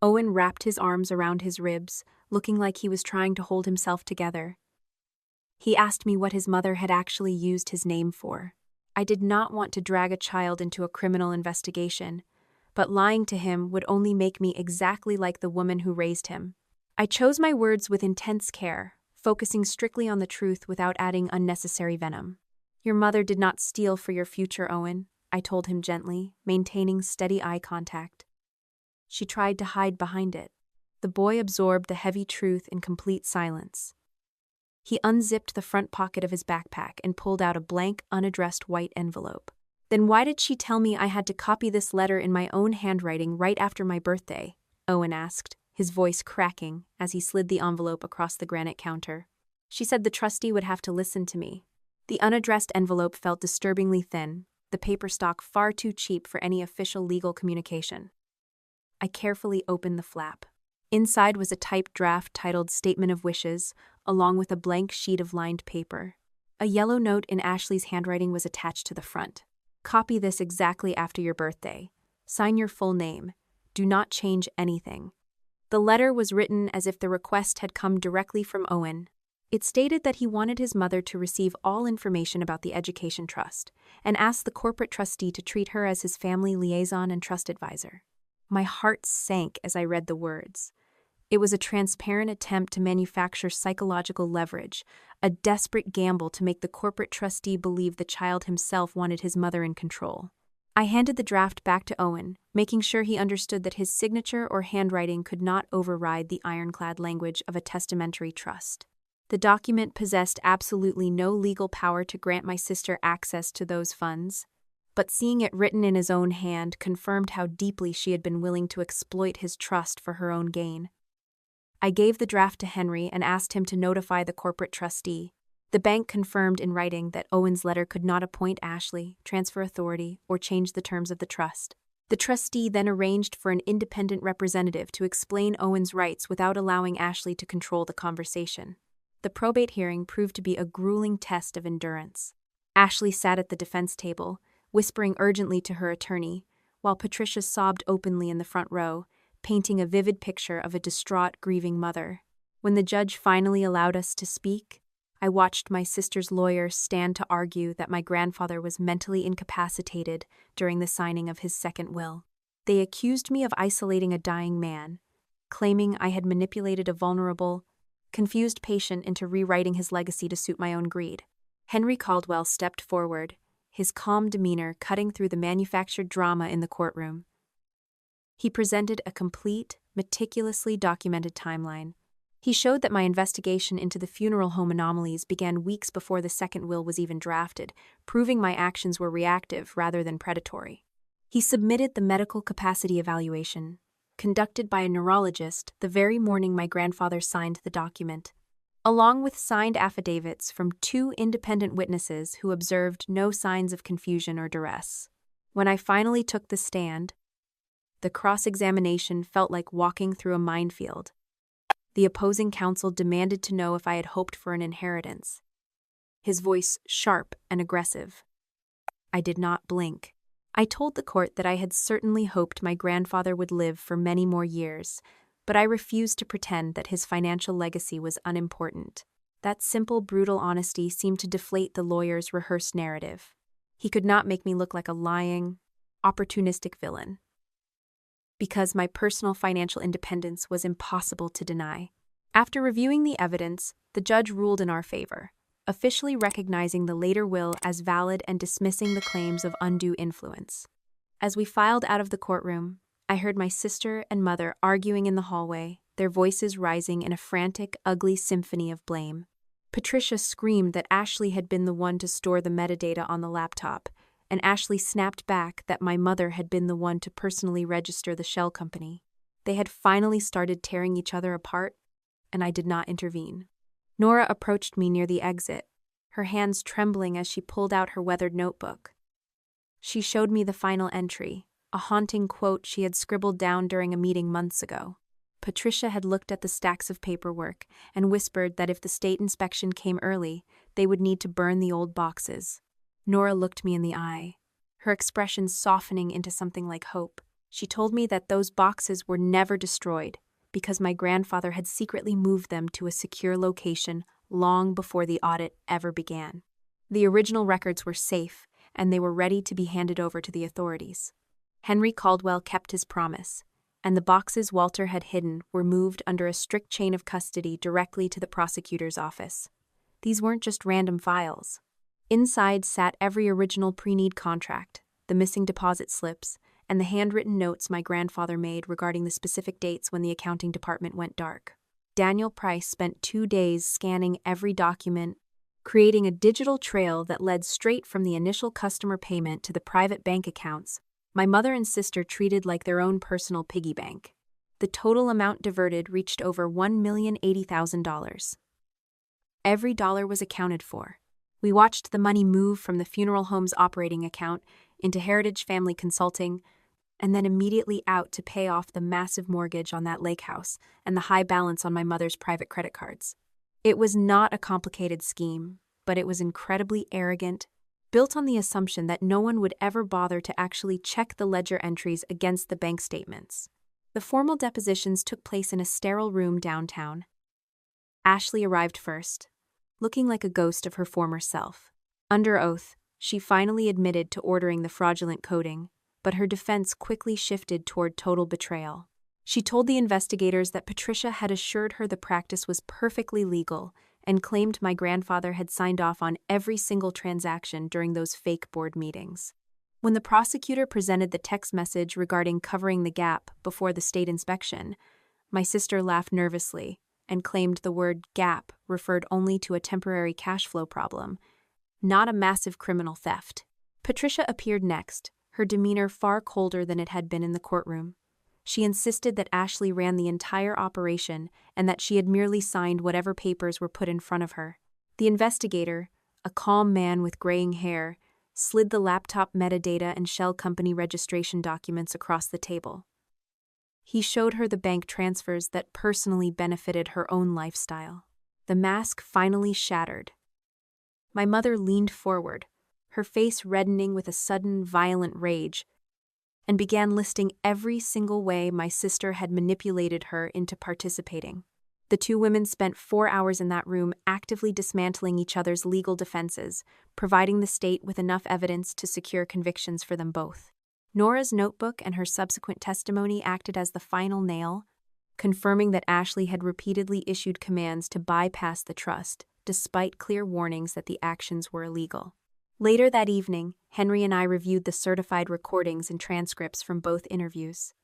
Owen wrapped his arms around his ribs, looking like he was trying to hold himself together. He asked me what his mother had actually used his name for. I did not want to drag a child into a criminal investigation, but lying to him would only make me exactly like the woman who raised him. I chose my words with intense care, focusing strictly on the truth without adding unnecessary venom. "Your mother did not steal for your future, Owen," I told him gently, maintaining steady eye contact. "She tried to hide behind it." The boy absorbed the heavy truth in complete silence. He unzipped the front pocket of his backpack and pulled out a blank, unaddressed white envelope. "Then why did she tell me I had to copy this letter in my own handwriting right after my birthday?" Owen asked, his voice cracking as he slid the envelope across the granite counter. "She said the trustee would have to listen to me." The unaddressed envelope felt disturbingly thin, the paper stock far too cheap for any official legal communication. I carefully opened the flap. Inside was a typed draft titled Statement of Wishes, along with a blank sheet of lined paper. A yellow note in Ashley's handwriting was attached to the front. "Copy this exactly after your birthday. Sign your full name. Do not change anything." The letter was written as if the request had come directly from Owen. It stated that he wanted his mother to receive all information about the education trust, and asked the corporate trustee to treat her as his family liaison and trust advisor. My heart sank as I read the words. It was a transparent attempt to manufacture psychological leverage, a desperate gamble to make the corporate trustee believe the child himself wanted his mother in control. I handed the draft back to Owen, making sure he understood that his signature or handwriting could not override the ironclad language of a testamentary trust. The document possessed absolutely no legal power to grant my sister access to those funds, but seeing it written in his own hand confirmed how deeply she had been willing to exploit his trust for her own gain. I gave the draft to Henry and asked him to notify the corporate trustee. The bank confirmed in writing that Owen's letter could not appoint Ashley, transfer authority, or change the terms of the trust. The trustee then arranged for an independent representative to explain Owen's rights without allowing Ashley to control the conversation. The probate hearing proved to be a grueling test of endurance. Ashley sat at the defense table, whispering urgently to her attorney, while Patricia sobbed openly in the front row, painting a vivid picture of a distraught, grieving mother. When the judge finally allowed us to speak, I watched my sister's lawyer stand to argue that my grandfather was mentally incapacitated during the signing of his second will. They accused me of isolating a dying man, claiming I had manipulated a vulnerable, confused patient into rewriting his legacy to suit my own greed. Henry Caldwell stepped forward, his calm demeanor cutting through the manufactured drama in the courtroom. He presented a complete, meticulously documented timeline. He showed that my investigation into the funeral home anomalies began weeks before the second will was even drafted, proving my actions were reactive rather than predatory. He submitted the medical capacity evaluation, conducted by a neurologist, the very morning my grandfather signed the document, along with signed affidavits from 2 independent witnesses who observed no signs of confusion or duress. When I finally took the stand, the cross-examination felt like walking through a minefield. The opposing counsel demanded to know if I had hoped for an inheritance, his voice sharp and aggressive. I did not blink. I told the court that I had certainly hoped my grandfather would live for many more years, but I refused to pretend that his financial legacy was unimportant. That simple, brutal honesty seemed to deflate the lawyer's rehearsed narrative. He could not make me look like a lying, opportunistic villain. Because my personal financial independence was impossible to deny. After reviewing the evidence, the judge ruled in our favor, officially recognizing the later will as valid and dismissing the claims of undue influence. As we filed out of the courtroom, I heard my sister and mother arguing in the hallway, their voices rising in a frantic, ugly symphony of blame. Patricia screamed that Ashley had been the one to store the metadata on the laptop, and Ashley snapped back that my mother had been the one to personally register the shell company. They had finally started tearing each other apart, and I did not intervene. Nora approached me near the exit, her hands trembling as she pulled out her weathered notebook. She showed me the final entry, a haunting quote she had scribbled down during a meeting months ago. Patricia had looked at the stacks of paperwork and whispered that if the state inspection came early, they would need to burn the old boxes. Nora looked me in the eye, her expression softening into something like hope. She told me that those boxes were never destroyed because my grandfather had secretly moved them to a secure location long before the audit ever began. The original records were safe, and they were ready to be handed over to the authorities. Henry Caldwell kept his promise, and the boxes Walter had hidden were moved under a strict chain of custody directly to the prosecutor's office. These weren't just random files. Inside sat every original pre-need contract, the missing deposit slips, and the handwritten notes my grandfather made regarding the specific dates when the accounting department went dark. Daniel Price spent 2 days scanning every document, creating a digital trail that led straight from the initial customer payment to the private bank accounts my mother and sister treated like their own personal piggy bank. The total amount diverted reached over $1,080,000. Every dollar was accounted for. We watched the money move from the funeral home's operating account into Heritage Family Consulting, and then immediately out to pay off the massive mortgage on that lake house and the high balance on my mother's private credit cards. It was not a complicated scheme, but it was incredibly arrogant, built on the assumption that no one would ever bother to actually check the ledger entries against the bank statements. The formal depositions took place in a sterile room downtown. Ashley arrived first, looking like a ghost of her former self. Under oath, she finally admitted to ordering the fraudulent coding, but her defense quickly shifted toward total betrayal. She told the investigators that Patricia had assured her the practice was perfectly legal and claimed my grandfather had signed off on every single transaction during those fake board meetings. When the prosecutor presented the text message regarding covering the gap before the state inspection, my sister laughed nervously and claimed the word gap referred only to a temporary cash flow problem, not a massive criminal theft. Patricia appeared next, her demeanor far colder than it had been in the courtroom. She insisted that Ashley ran the entire operation and that she had merely signed whatever papers were put in front of her. The investigator, a calm man with graying hair, slid the laptop metadata and shell company registration documents across the table. He showed her the bank transfers that personally benefited her own lifestyle. The mask finally shattered. My mother leaned forward, her face reddening with a sudden, violent rage, and began listing every single way my sister had manipulated her into participating. The two women spent 4 hours in that room actively dismantling each other's legal defenses, providing the state with enough evidence to secure convictions for them both. Nora's notebook and her subsequent testimony acted as the final nail, confirming that Ashley had repeatedly issued commands to bypass the trust, despite clear warnings that the actions were illegal. Later that evening, Henry and I reviewed the certified recordings and transcripts from both interviews.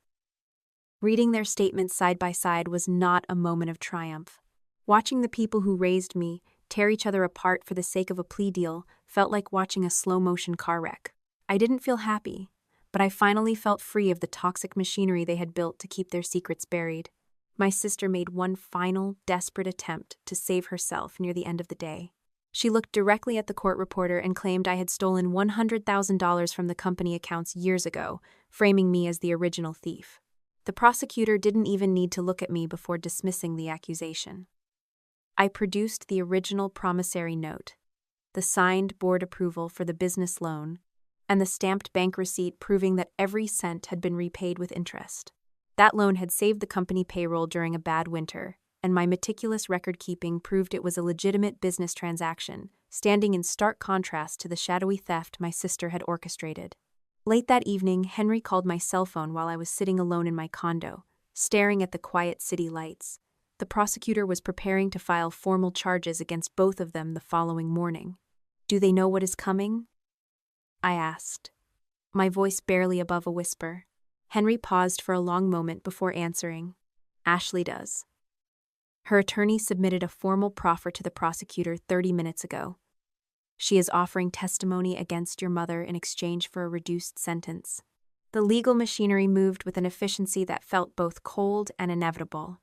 Reading their statements side by side was not a moment of triumph. Watching the people who raised me tear each other apart for the sake of a plea deal felt like watching a slow-motion car wreck. I didn't feel happy, but I finally felt free of the toxic machinery they had built to keep their secrets buried. My sister made one final, desperate attempt to save herself near the end of the day. She looked directly at the court reporter and claimed I had stolen $100,000 from the company accounts years ago, framing me as the original thief. The prosecutor didn't even need to look at me before dismissing the accusation. I produced the original promissory note, the signed board approval for the business loan, and the stamped bank receipt proving that every cent had been repaid with interest. That loan had saved the company payroll during a bad winter, and my meticulous record-keeping proved it was a legitimate business transaction, standing in stark contrast to the shadowy theft my sister had orchestrated. Late that evening, Henry called my cell phone while I was sitting alone in my condo, staring at the quiet city lights. The prosecutor was preparing to file formal charges against both of them the following morning. "Do they know what is coming?" I asked, my voice barely above a whisper. Henry paused for a long moment before answering. "Ashley does. Her attorney submitted a formal proffer to the prosecutor 30 minutes ago. She is offering testimony against your mother in exchange for a reduced sentence." The legal machinery moved with an efficiency that felt both cold and inevitable.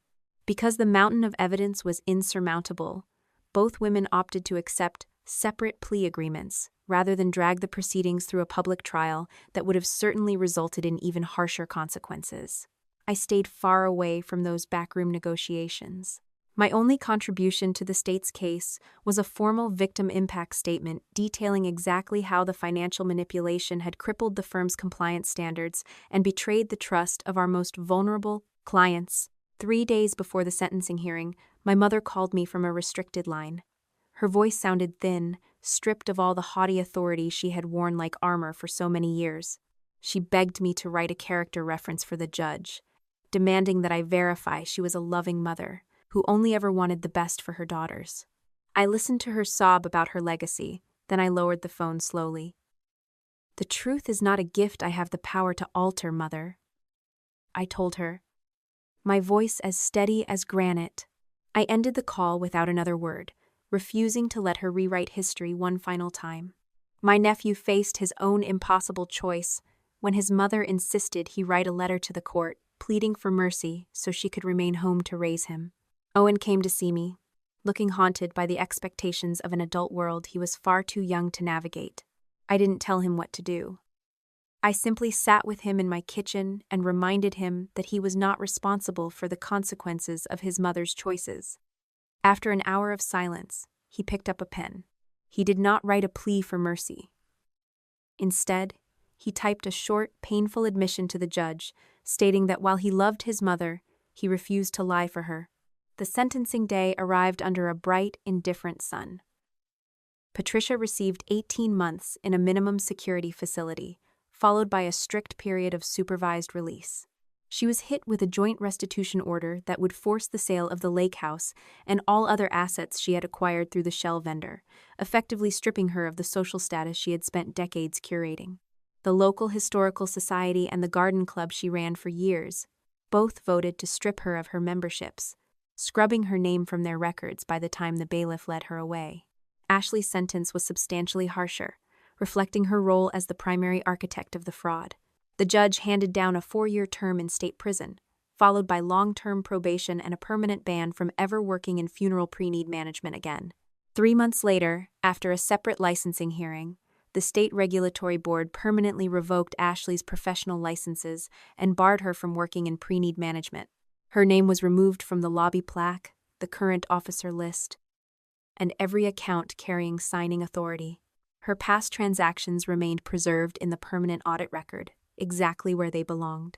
Because the mountain of evidence was insurmountable, both women opted to accept separate plea agreements rather than drag the proceedings through a public trial that would have certainly resulted in even harsher consequences. I stayed far away from those backroom negotiations. My only contribution to the state's case was a formal victim impact statement detailing exactly how the financial manipulation had crippled the firm's compliance standards and betrayed the trust of our most vulnerable clients. 3 days before the sentencing hearing, my mother called me from a restricted line. Her voice sounded thin, stripped of all the haughty authority she had worn like armor for so many years. She begged me to write a character reference for the judge, demanding that I verify she was a loving mother who only ever wanted the best for her daughters. I listened to her sob about her legacy, then I lowered the phone slowly. "The truth is not a gift I have the power to alter, Mother," I told her, my voice as steady as granite. I ended the call without another word, refusing to let her rewrite history one final time. My nephew faced his own impossible choice when his mother insisted he write a letter to the court, pleading for mercy so she could remain home to raise him. Owen came to see me, looking haunted by the expectations of an adult world he was far too young to navigate. I didn't tell him what to do. I simply sat with him in my kitchen and reminded him that he was not responsible for the consequences of his mother's choices. After an hour of silence, he picked up a pen. He did not write a plea for mercy. Instead, he typed a short, painful admission to the judge, stating that while he loved his mother, he refused to lie for her. The sentencing day arrived under a bright, indifferent sun. Patricia received 18 months in a minimum security facility, followed by a strict period of supervised release. She was hit with a joint restitution order that would force the sale of the lake house and all other assets she had acquired through the shell vendor, effectively stripping her of the social status she had spent decades curating. The local historical society and the garden club she ran for years both voted to strip her of her memberships, scrubbing her name from their records by the time the bailiff led her away. Ashley's sentence was substantially harsher, reflecting her role as the primary architect of the fraud. The judge handed down a 4-year term in state prison, followed by long-term probation and a permanent ban from ever working in funeral pre-need management again. 3 months later, after a separate licensing hearing, the state regulatory board permanently revoked Ashley's professional licenses and barred her from working in pre-need management. Her name was removed from the lobby plaque, the current officer list, and every account carrying signing authority. Her past transactions remained preserved in the permanent audit record, exactly where they belonged.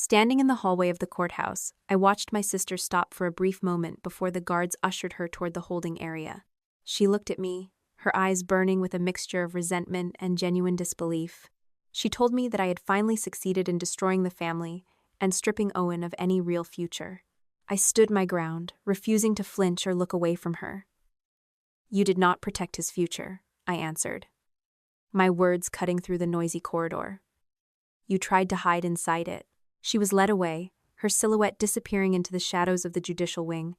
Standing in the hallway of the courthouse, I watched my sister stop for a brief moment before the guards ushered her toward the holding area. She looked at me, her eyes burning with a mixture of resentment and genuine disbelief. She told me that I had finally succeeded in destroying the family and stripping Owen of any real future. I stood my ground, refusing to flinch or look away from her. "You did not protect his future," I answered, my words cutting through the noisy corridor. "You tried to hide inside it." She was led away, her silhouette disappearing into the shadows of the judicial wing.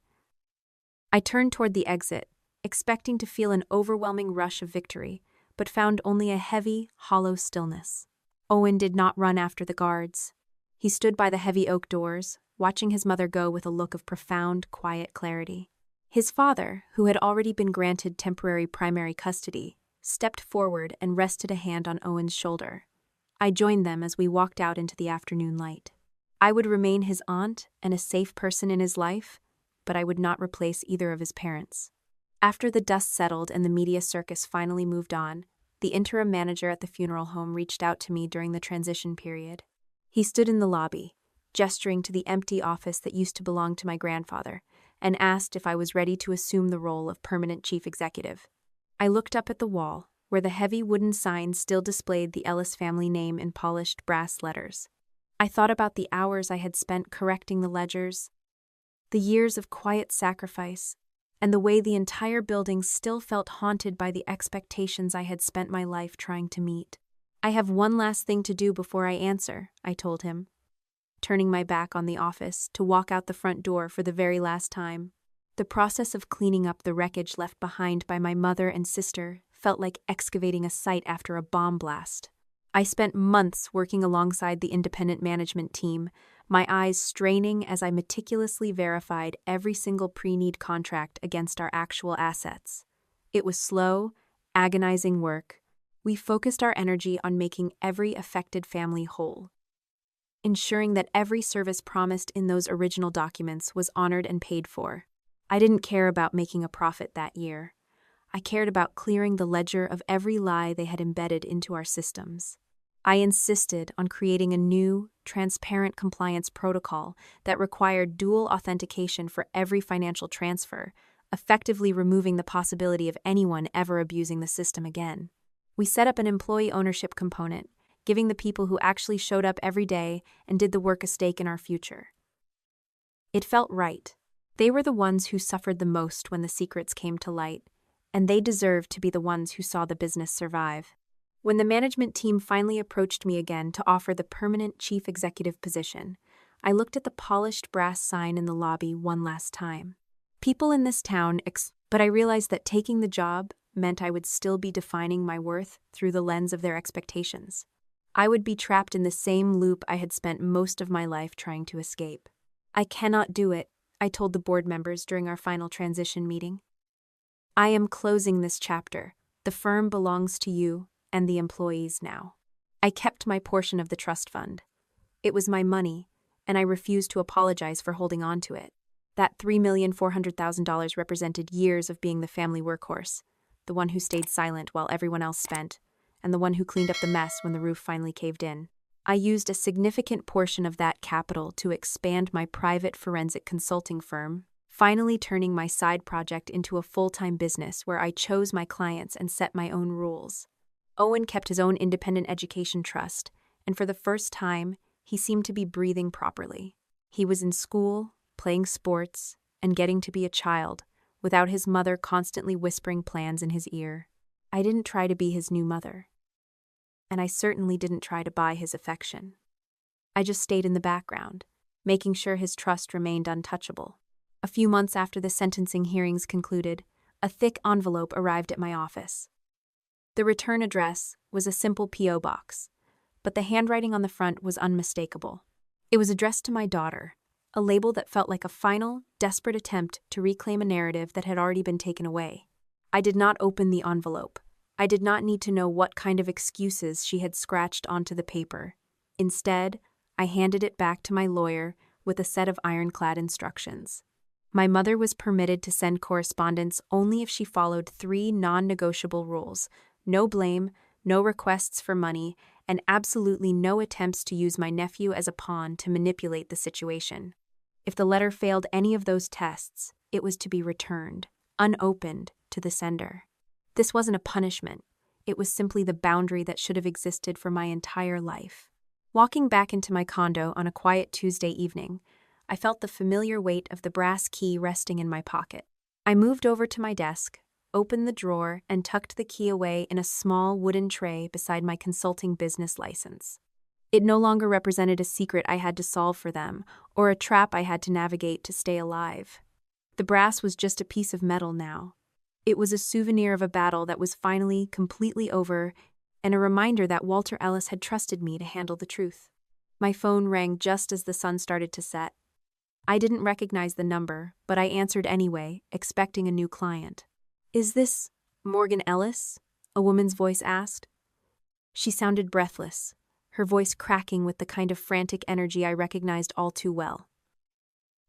I turned toward the exit, expecting to feel an overwhelming rush of victory, but found only a heavy, hollow stillness. Owen did not run after the guards. He stood by the heavy oak doors, watching his mother go with a look of profound, quiet clarity. His father, who had already been granted temporary primary custody, stepped forward and rested a hand on Owen's shoulder. I joined them as we walked out into the afternoon light. I would remain his aunt and a safe person in his life, but I would not replace either of his parents. After the dust settled and the media circus finally moved on, the interim manager at the funeral home reached out to me during the transition period. He stood in the lobby, gesturing to the empty office that used to belong to my grandfather, and asked if I was ready to assume the role of permanent chief executive. I looked up at the wall, where the heavy wooden sign still displayed the Ellis family name in polished brass letters. I thought about the hours I had spent correcting the ledgers, the years of quiet sacrifice, and the way the entire building still felt haunted by the expectations I had spent my life trying to meet. "I have one last thing to do before I answer," I told him, turning my back on the office to walk out the front door for the very last time. The process of cleaning up the wreckage left behind by my mother and sister felt like excavating a site after a bomb blast. I spent months working alongside the independent management team, my eyes straining as I meticulously verified every single pre-need contract against our actual assets. It was slow, agonizing work. We focused our energy on making every affected family whole, ensuring that every service promised in those original documents was honored and paid for. I didn't care about making a profit that year. I cared about clearing the ledger of every lie they had embedded into our systems. I insisted on creating a new, transparent compliance protocol that required dual authentication for every financial transfer, effectively removing the possibility of anyone ever abusing the system again. We set up an employee ownership component, giving the people who actually showed up every day and did the work a stake in our future. It felt right. They were the ones who suffered the most when the secrets came to light, and they deserved to be the ones who saw the business survive. When the management team finally approached me again to offer the permanent chief executive position, I looked at the polished brass sign in the lobby one last time. People in this town, but I realized that taking the job meant I would still be defining my worth through the lens of their expectations. I would be trapped in the same loop I had spent most of my life trying to escape. "I cannot do it," I told the board members during our final transition meeting. "I am closing this chapter. The firm belongs to you and the employees now." I kept my portion of the trust fund. It was my money, and I refused to apologize for holding on to it. That $3,400,000 represented years of being the family workhorse, the one who stayed silent while everyone else spent, and the one who cleaned up the mess when the roof finally caved in. I used a significant portion of that capital to expand my private forensic consulting firm, finally turning my side project into a full-time business where I chose my clients and set my own rules. Owen kept his own independent education trust, and for the first time, he seemed to be breathing properly. He was in school, playing sports, and getting to be a child, without his mother constantly whispering plans in his ear. I didn't try to be his new mother, and I certainly didn't try to buy his affection. I just stayed in the background, making sure his trust remained untouchable. A few months after the sentencing hearings concluded, a thick envelope arrived at my office. The return address was a simple P.O. box, but the handwriting on the front was unmistakable. It was addressed to my daughter, a label that felt like a final, desperate attempt to reclaim a narrative that had already been taken away. I did not open the envelope. I did not need to know what kind of excuses she had scratched onto the paper. Instead, I handed it back to my lawyer with a set of ironclad instructions. My mother was permitted to send correspondence only if she followed 3 non-negotiable rules: no blame, no requests for money, and absolutely no attempts to use my nephew as a pawn to manipulate the situation. If the letter failed any of those tests, it was to be returned, unopened, to the sender. This wasn't a punishment. It was simply the boundary that should have existed for my entire life. Walking back into my condo on a quiet Tuesday evening, I felt the familiar weight of the brass key resting in my pocket. I moved over to my desk, opened the drawer, and tucked the key away in a small wooden tray beside my consulting business license. It no longer represented a secret I had to solve for them, or a trap I had to navigate to stay alive. The brass was just a piece of metal now. It was a souvenir of a battle that was finally completely over, and a reminder that Walter Ellis had trusted me to handle the truth. My phone rang just as the sun started to set. I didn't recognize the number, but I answered anyway, expecting a new client. "Is this Morgan Ellis?" a woman's voice asked. She sounded breathless, her voice cracking with the kind of frantic energy I recognized all too well.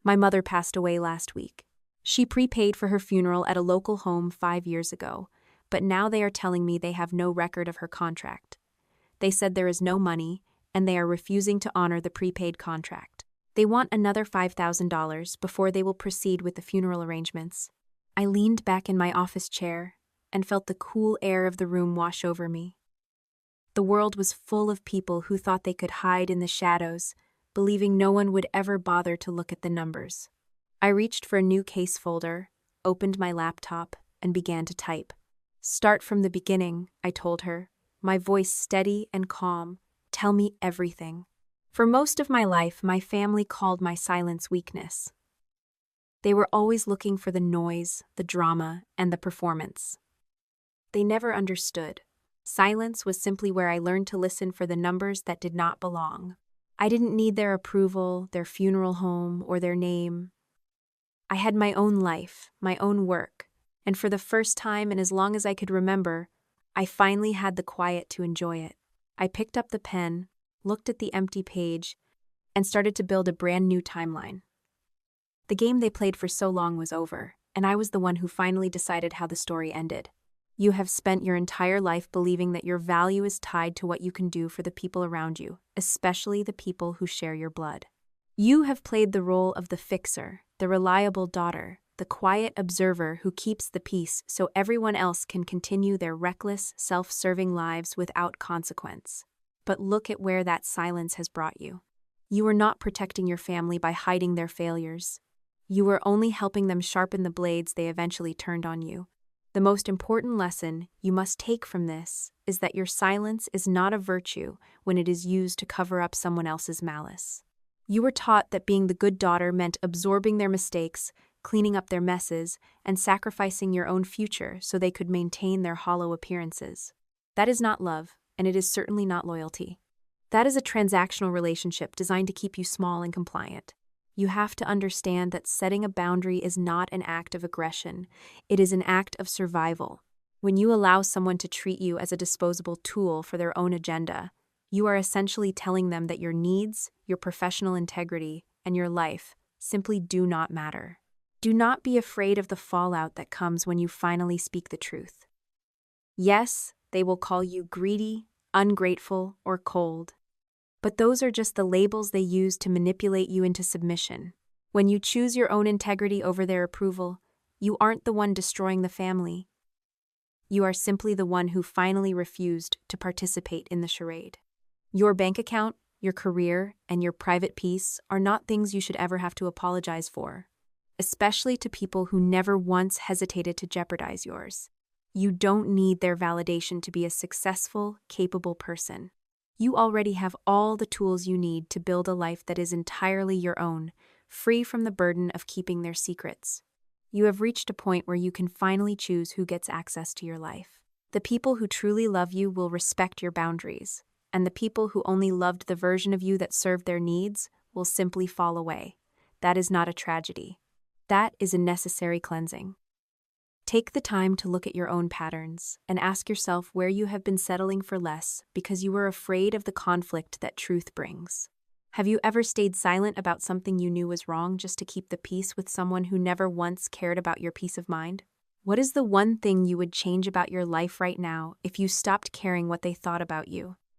"My mother passed away last week. She prepaid for her funeral at a local home 5 years ago, but now they are telling me they have no record of her contract. They said there is no money, and they are refusing to honor the prepaid contract. They want another $5,000 before they will proceed with the funeral arrangements." I leaned back in my office chair and felt the cool air of the room wash over me. The world was full of people who thought they could hide in the shadows, believing no one would ever bother to look at the numbers. I reached for a new case folder, opened my laptop, and began to type. "Start from the beginning," I told her, my voice steady and calm. "Tell me everything." For most of my life, my family called my silence weakness. They were always looking for the noise, the drama, and the performance. They never understood. Silence was simply where I learned to listen for the numbers that did not belong. I didn't need their approval, their funeral home, or their name. I had my own life, my own work, and for the first time and as long as I could remember, I finally had the quiet to enjoy it. I picked up the pen, looked at the empty page, and started to build a brand new timeline. The game they played for so long was over, and I was the one who finally decided how the story ended. You have spent your entire life believing that your value is tied to what you can do for the people around you, especially the people who share your blood. You have played the role of the fixer, the reliable daughter, the quiet observer who keeps the peace so everyone else can continue their reckless, self-serving lives without consequence. But look at where that silence has brought you. You are not protecting your family by hiding their failures. You were only helping them sharpen the blades they eventually turned on you. The most important lesson you must take from this is that your silence is not a virtue when it is used to cover up someone else's malice. You were taught that being the good daughter meant absorbing their mistakes, cleaning up their messes, and sacrificing your own future so they could maintain their hollow appearances. That is not love, and it is certainly not loyalty. That is a transactional relationship designed to keep you small and compliant. You have to understand that setting a boundary is not an act of aggression. It is an act of survival. When you allow someone to treat you as a disposable tool for their own agenda, you are essentially telling them that your needs, your professional integrity, and your life simply do not matter. Do not be afraid of the fallout that comes when you finally speak the truth. Yes, they will call you greedy, ungrateful, or cold. But those are just the labels they use to manipulate you into submission. When you choose your own integrity over their approval, you aren't the one destroying the family. You are simply the one who finally refused to participate in the charade. Your bank account, your career, and your private peace are not things you should ever have to apologize for, especially to people who never once hesitated to jeopardize yours. You don't need their validation to be a successful, capable person. You already have all the tools you need to build a life that is entirely your own, free from the burden of keeping their secrets. You have reached a point where you can finally choose who gets access to your life. The people who truly love you will respect your boundaries, and the people who only loved the version of you that served their needs will simply fall away. That is not a tragedy. That is a necessary cleansing. Take the time to look at your own patterns and ask yourself where you have been settling for less because you were afraid of the conflict that truth brings. Have you ever stayed silent about something you knew was wrong just to keep the peace with someone who never once cared about your peace of mind? What is the one thing you would change about your life right now if you stopped caring what they thought about you?